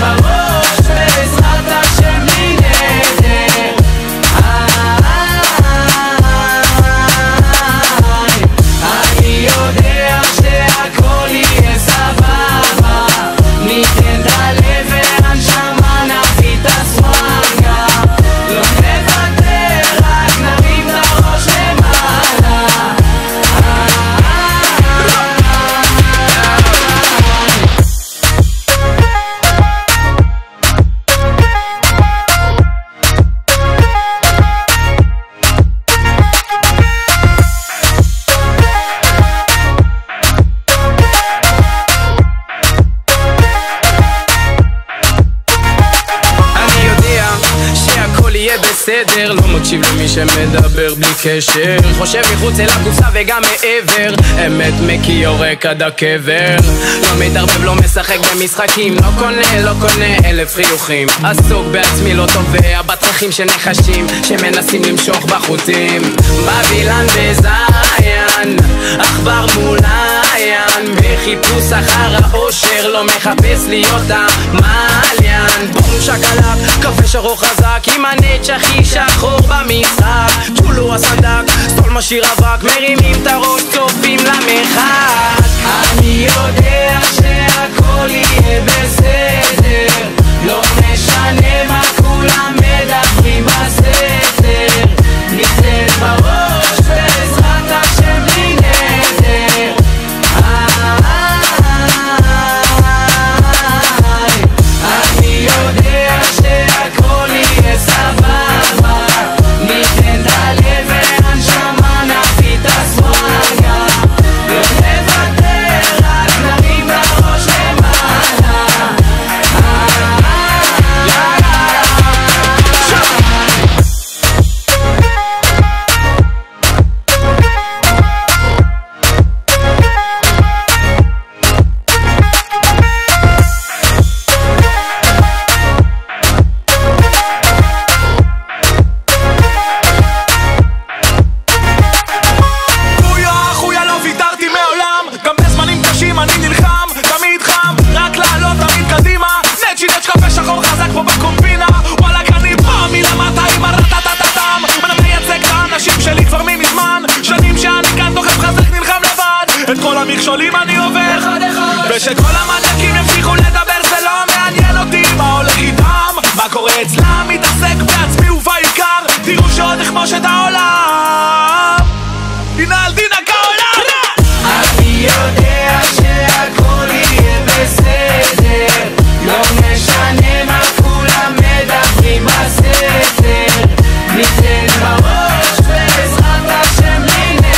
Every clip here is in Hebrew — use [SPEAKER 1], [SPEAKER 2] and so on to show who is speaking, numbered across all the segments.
[SPEAKER 1] בראש בעזרת השם בלי נדר. אני יודע שהכל יהיה סבבה, ניתן את הלב והנשמה, נביא את הסוואגה, לא נוותר, רק נרים את הראש למעלה. יהיה בסדר, לא מקשיב למי שמדבר בלי קשר, חושב מחוץ אל הקופסה וגם מעבר, אמת מקי יורק עד הקבר, לא מתערבב, לא משחק במשחקים, לא קונה אלף חיוכים, עסוק בעצמי, לא תובע בצרכים של נחשים שמנסים למשוך בחוטים. בבילן בזיין, עכבר מול עין, בחיפוש אחר האושר, לא מחפש להיות המעליין. בום שקלק, קפה שרור חזק עם הנץ' הכי שחור במשחק, צ'ולו הסנדק, סטול משאיר אבק, מרימים את הראש, צופים למרחק. אני יודע שהכל יהיה בסדר, לא משנה מה כולם מדברים בסתר, ניתן בראש בעזרת השם בלי נדר. אני יודע שהכל יהיה סבבה, ניתן את הלב והנשמה, נביא את הסוואגה, לא נוותר, רק נרים את הראש למעלה.
[SPEAKER 2] המכשולים אני עובר ושכל המדקים ימשיכו לדבר, זה לא מעניין אותי מה הולך איתם, מה קורה אצלם, מתעסק בעצמי ובעיקר תראו שעוד אכמוש את העולם, דינה על דינה כעולם.
[SPEAKER 1] אני יודע שהכל יהיה בסדר, לא משנה מה כולם מדברים בסתר, ניתן בראש בעזרת השם בלי נדר.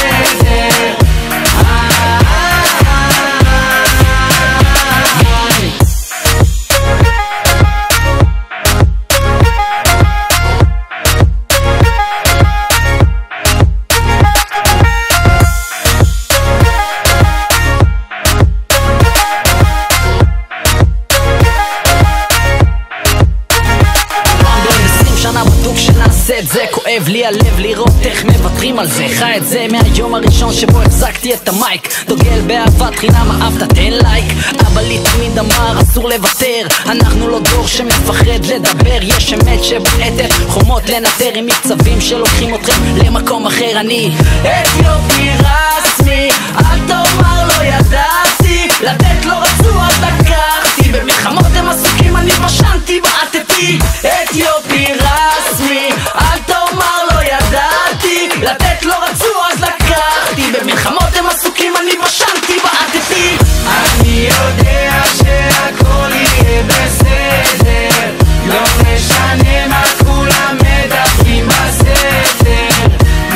[SPEAKER 3] זה כואב לי הלב לראות איך מוותרים על זה, חי את זה מהיום הראשון שבו החזקתי את המייק, דוגל באהבת חינם, אהבת תן לייק, אבא לי תמיד אמר אסור לוותר, אנחנו לא דור שמפחד לדבר, יש אמת שבועטת חומות לנטר עם מקצבים שלוקחים אתכם למקום אחר. אני אתיופי רסמי, אל תאמר לא ידעתי, לתת לא רצו אז לקחתי, במלחמות הם עסוקים אני משנתי בעטתי. אתיופי רסמי, אל תאמר לא ידעתי, לתת לא רצו אז לקחתי, במלחמות הם עסוקים אני משנתי בעטתי.
[SPEAKER 1] אני יודע שהכל יהיה בסדר, לא משנה מה כולם מדברים בסתר,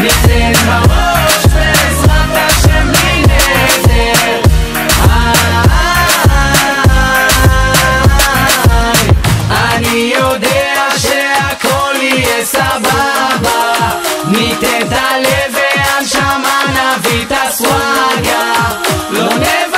[SPEAKER 1] ניתן בראש בעזרת השם בלי נדר. אני יודע שהכל יהיה סבבה, ניתן את הלב והנשמה, נביא את הסוואגה, לא נוותר.